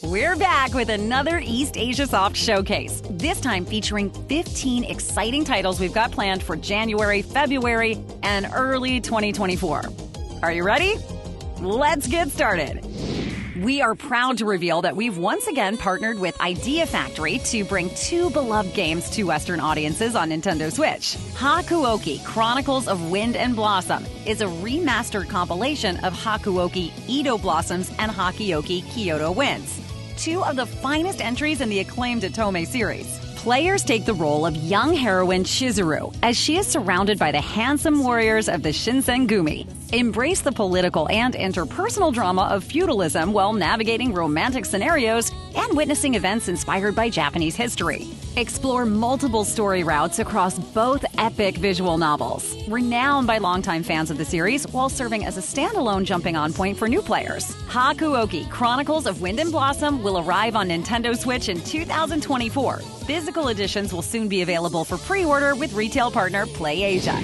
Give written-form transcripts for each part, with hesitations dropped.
We're back with another eastasiasoft showcase, this time featuring 15 exciting titles we've got planned for January, February, and early 2024. Are you ready? Let's get started. We are proud to reveal that we've once again partnered with Idea Factory to bring two beloved games to Western audiences on Nintendo Switch. Hakuoki, Chronicles of Wind and Blossom is a remastered compilation of Hakuoki Edo Blossoms and Hakuoki Kyoto Winds, two of the finest entries in the acclaimed Otome series. Players take the role of young heroine Chizuru as she is surrounded by the handsome warriors of the Shinsengumi. Embrace the political and interpersonal drama of feudalism while navigating romantic scenarios and witnessing events inspired by Japanese history. Explore multiple story routes across both epic visual novels, renowned by longtime fans of the series, while serving as a standalone jumping-on point for new players. Hakuoki, Chronicles of Wind and Blossom will arrive on Nintendo Switch in 2024. Physical editions will soon be available for pre-order with retail partner PlayAsia.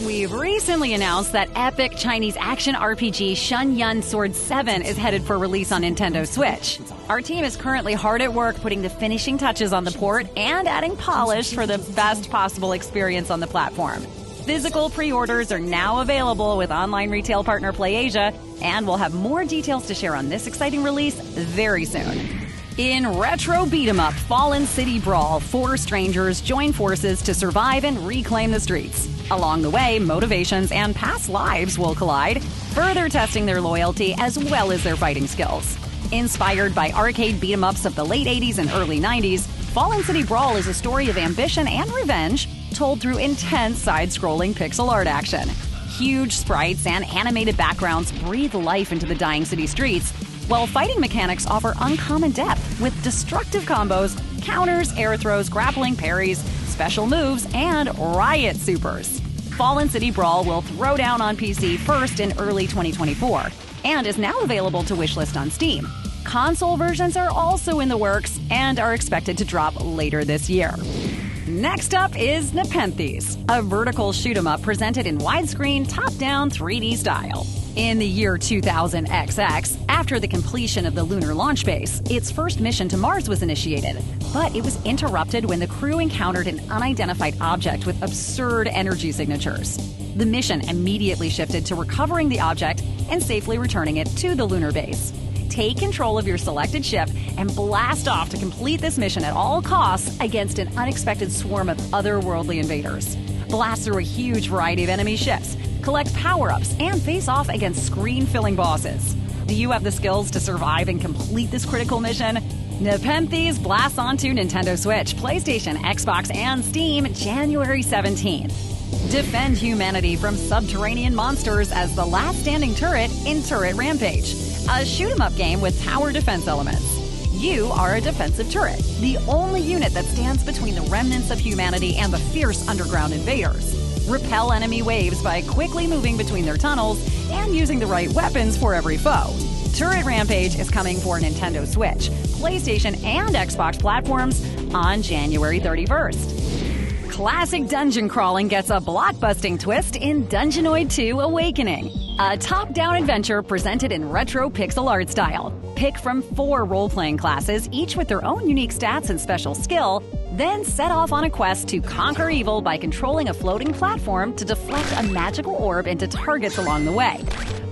We've recently announced that epic Chinese action RPG Shun Yan Sword 7 is headed for release on Nintendo Switch. Our team is currently hard at work putting the finishing touches on the port and adding polish for the best possible experience on the platform. Physical pre-orders are now available with online retail partner PlayAsia, and we'll have more details to share on this exciting release very soon. In retro beat-em-up Fallen City Brawl, four strangers join forces to survive and reclaim the streets. Along the way, motivations and past lives will collide, further testing their loyalty as well as their fighting skills. Inspired by arcade beat-em-ups of the late 80s and early 90s, Fallen City Brawl is a story of ambition and revenge told through intense side-scrolling pixel art action. Huge sprites and animated backgrounds breathe life into the dying city streets, while fighting mechanics offer uncommon depth with destructive combos, counters, air throws, grappling parries, special moves, and riot supers. Fallen City Brawl will throw down on PC first in early 2024 and is now available to wishlist on Steam. Console versions are also in the works and are expected to drop later this year. Next up is Nepenthes, a vertical shoot-'em-up presented in widescreen, top-down 3D style. In the year 2000 XX, after the completion of the lunar launch base, its first mission to Mars was initiated. But it was interrupted when the crew encountered an unidentified object with absurd energy signatures. The mission immediately shifted to recovering the object and safely returning it to the lunar base. Take control of your selected ship and blast off to complete this mission at all costs against an unexpected swarm of otherworldly invaders. Blast through a huge variety of enemy ships, collect power-ups, and face off against screen-filling bosses. Do you have the skills to survive and complete this critical mission? Nepenthes blasts onto Nintendo Switch, PlayStation, Xbox, and Steam January 17th. Defend humanity from subterranean monsters as the last standing turret in Turret Rampage, a shoot-'em-up game with tower defense elements. You are a defensive turret, the only unit that stands between the remnants of humanity and the fierce underground invaders. Repel enemy waves by quickly moving between their tunnels and using the right weapons for every foe. Turret Rampage is coming for Nintendo Switch, PlayStation, and Xbox platforms on January 31st. Classic dungeon crawling gets a blockbusting twist in Dungeonoid 2 Awakening, a top-down adventure presented in retro pixel art style. Pick from 4 role-playing classes, each with their own unique stats and special skill, then set off on a quest to conquer evil by controlling a floating platform to deflect a magical orb into targets along the way.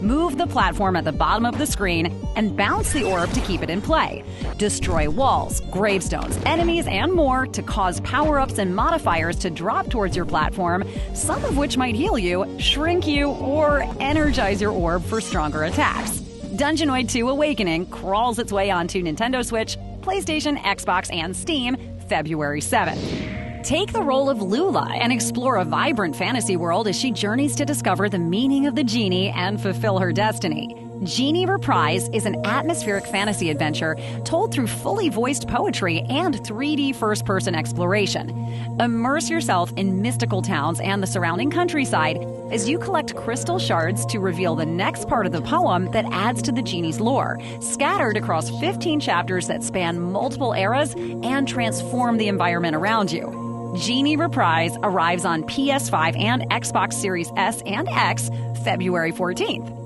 Move the platform at the bottom of the screen and bounce the orb to keep it in play. Destroy walls, gravestones, enemies, and more to cause power-ups and modifiers to drop towards your platform, some of which might heal you, shrink you, or energize your orb for stronger attacks. Dungeonoid 2 Awakening crawls its way onto Nintendo Switch, PlayStation, Xbox, and Steam February 7th. Take the role of Lula and explore a vibrant fantasy world as she journeys to discover the meaning of the genie and fulfill her destiny. Genie Rise is an atmospheric fantasy adventure told through fully voiced poetry and 3D first-person exploration. Immerse yourself in mystical towns and the surrounding countryside as you collect crystal shards to reveal the next part of the poem that adds to the genie's lore, scattered across 15 chapters that span multiple eras and transform the environment around you. Genie Rise arrives on PS5 and Xbox Series S and X February 14th.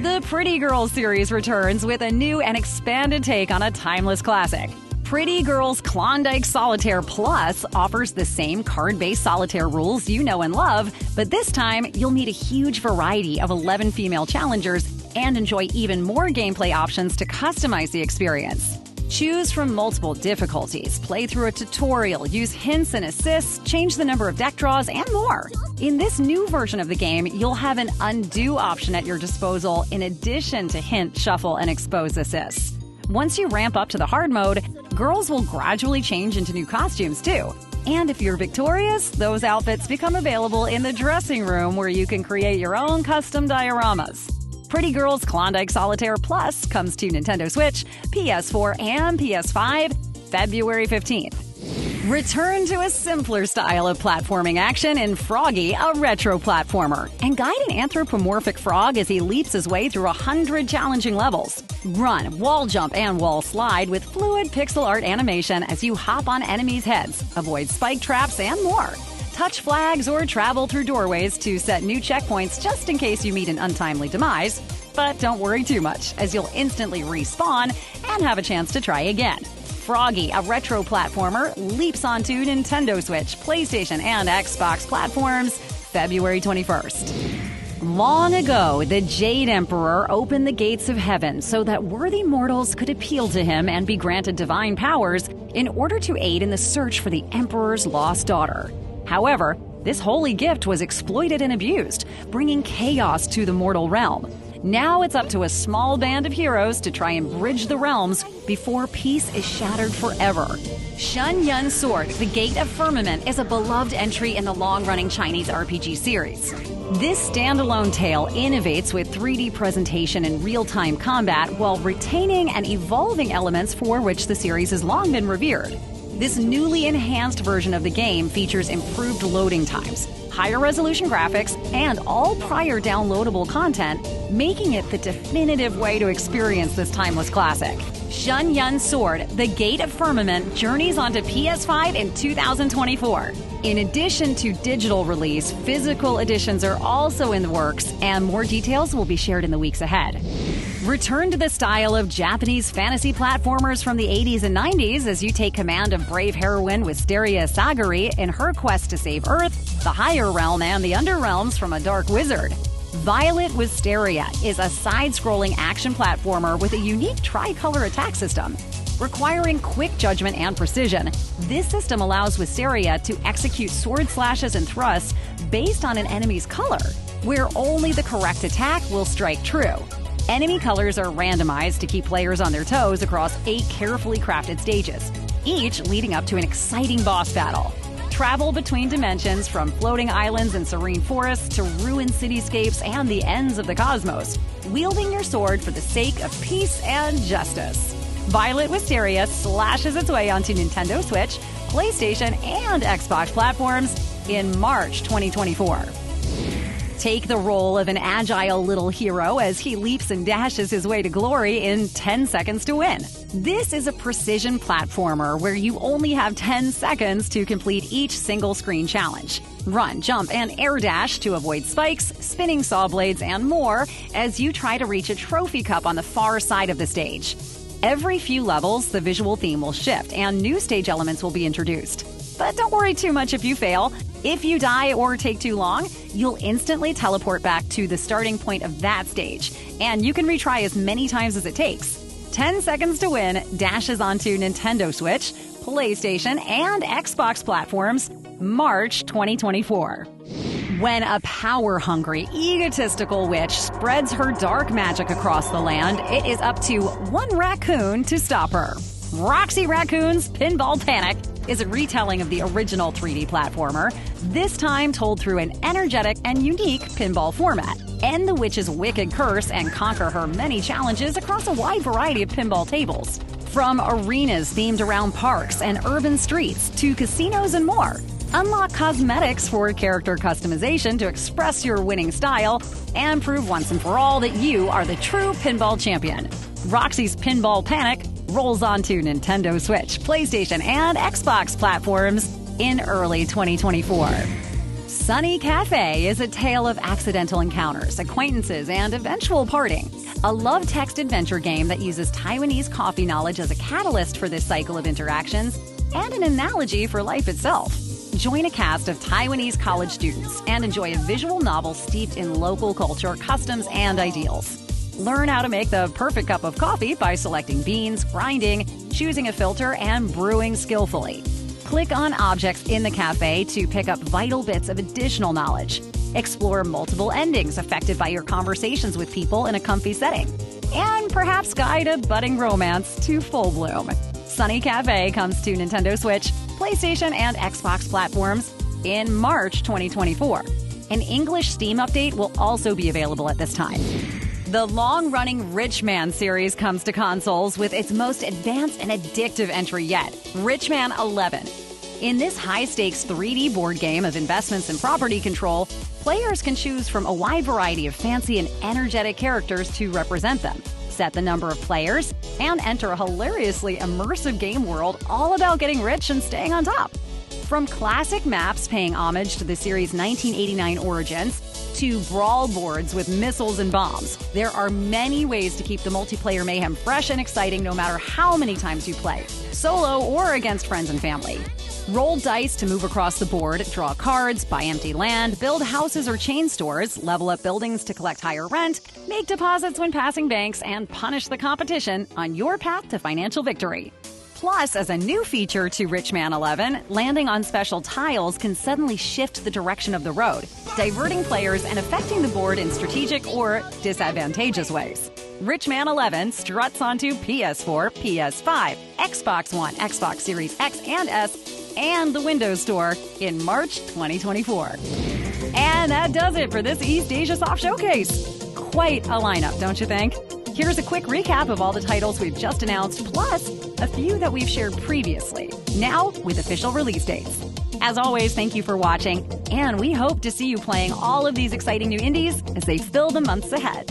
The Pretty Girls series returns with a new and expanded take on a timeless classic. Pretty Girls Klondike Solitaire Plus offers the same card-based solitaire rules you know and love, but this time you'll meet a huge variety of 11 female challengers and enjoy even more gameplay options to customize the experience. Choose from multiple difficulties, play through a tutorial, use hints and assists, change the number of deck draws, and more. In this new version of the game, you'll have an undo option at your disposal in addition to hint, shuffle, and expose assists. Once you ramp up to the hard mode, girls will gradually change into new costumes too. And if you're victorious, those outfits become available in the dressing room where you can create your own custom dioramas. Pretty Girls Klondike Solitaire Plus comes to Nintendo Switch, PS4, and PS5 February 15th. Return to a simpler style of platforming action in Froggy, a retro platformer, and guide an anthropomorphic frog as he leaps his way through 100 challenging levels. Run, wall jump, and wall slide with fluid pixel art animation as you hop on enemies' heads, avoid spike traps, and more. Touch flags or travel through doorways to set new checkpoints just in case you meet an untimely demise. But don't worry too much, as you'll instantly respawn and have a chance to try again. Froggy, a retro platformer, leaps onto Nintendo Switch, PlayStation, and Xbox platforms February 21st. Long ago, the Jade Emperor opened the gates of heaven so that worthy mortals could appeal to him and be granted divine powers in order to aid in the search for the Emperor's lost daughter. However, this holy gift was exploited and abused, bringing chaos to the mortal realm. Now it's up to a small band of heroes to try and bridge the realms before peace is shattered forever. Shun Yan Sword, the Gate of Firmament, is a beloved entry in the long-running Chinese RPG series. This standalone tale innovates with 3D presentation and real-time combat while retaining and evolving elements for which the series has long been revered. This newly enhanced version of the game features improved loading times, higher resolution graphics, and all prior downloadable content, making it the definitive way to experience this timeless classic. Shun Yan Sword, the Gate of Firmament, journeys onto PS5 in 2024. In addition to digital release, physical editions are also in the works, and more details will be shared in the weeks ahead. Return to the style of Japanese fantasy platformers from the 80s and 90s as you take command of brave heroine Wisteria Sagari in her quest to save Earth, the higher realm, and the underrealms from a dark wizard. Violet Wisteria is a side-scrolling action platformer with a unique tricolor attack system. Requiring quick judgment and precision, this system allows Wisteria to execute sword slashes and thrusts based on an enemy's color, where only the correct attack will strike true. Enemy colors are randomized to keep players on their toes across 8 carefully crafted stages, each leading up to an exciting boss battle. Travel between dimensions from floating islands and serene forests to ruined cityscapes and the ends of the cosmos, wielding your sword for the sake of peace and justice. Violet Wisteria slashes its way onto Nintendo Switch, PlayStation, and Xbox platforms in March 2024. Take the role of an agile little hero as he leaps and dashes his way to glory in 10 seconds to win. This is a precision platformer where you only have 10 seconds to complete each single screen challenge. Run, jump, and air dash to avoid spikes, spinning saw blades, and more as you try to reach a trophy cup on the far side of the stage. Every few levels, the visual theme will shift and new stage elements will be introduced. But don't worry too much if you fail. If you die or take too long, you'll instantly teleport back to the starting point of that stage, and you can retry as many times as it takes. 10 Seconds to Win dashes onto Nintendo Switch, PlayStation, and Xbox platforms March 2024. When a power-hungry, egotistical witch spreads her dark magic across the land, it is up to one raccoon to stop her. Roxy Raccoon's Pinball Panic is a retelling of the original 3D platformer, this time told through an energetic and unique pinball format. End the witch's wicked curse and conquer her many challenges across a wide variety of pinball tables. From arenas themed around parks and urban streets to casinos and more. Unlock cosmetics for character customization to express your winning style and prove once and for all that you are the true pinball champion. Roxy's Pinball Panic rolls onto Nintendo Switch, PlayStation, and Xbox platforms in early 2024. Sunny Cafe is a tale of accidental encounters, acquaintances, and eventual parting. a love text adventure game that uses Taiwanese coffee knowledge as a catalyst for this cycle of interactions and an analogy for life itself. Join a cast of Taiwanese college students and enjoy a visual novel steeped in local culture, customs, and ideals. Learn how to make the perfect cup of coffee by selecting beans, grinding, choosing a filter, and brewing skillfully. Click on objects in the cafe to pick up vital bits of additional knowledge. Explore multiple endings affected by your conversations with people in a comfy setting. And perhaps guide a budding romance to full bloom. Sunny Cafe comes to Nintendo Switch, PlayStation, and Xbox platforms in March 2024. An English Steam update will also be available at this time. The long-running Rich Man series comes to consoles with its most advanced and addictive entry yet, Rich Man 11. In this high-stakes 3D board game of investments and property control, players can choose from a wide variety of fancy and energetic characters to represent them, set the number of players, and enter a hilariously immersive game world all about getting rich and staying on top. From classic maps paying homage to the series' 1989 origins, to Brawl boards with missiles and bombs, there are many ways to keep the multiplayer mayhem fresh and exciting no matter how many times you play, solo or against friends and family. Roll dice to move across the board, draw cards, buy empty land, build houses or chain stores, level up buildings to collect higher rent, make deposits when passing banks, and punish the competition on your path to financial victory. Plus, as a new feature to Rich Man 11, landing on special tiles can suddenly shift the direction of the road, diverting players and affecting the board in strategic or disadvantageous ways. Rich Man 11 struts onto PS4, PS5, Xbox One, Xbox Series X and S, and the Windows Store in March 2024. And that does it for this East Asia Soft Showcase. Quite a lineup, don't you think? Here's a quick recap of all the titles we've just announced, plus a few that we've shared previously, now with official release dates. As always, thank you for watching, and we hope to see you playing all of these exciting new indies as they fill the months ahead.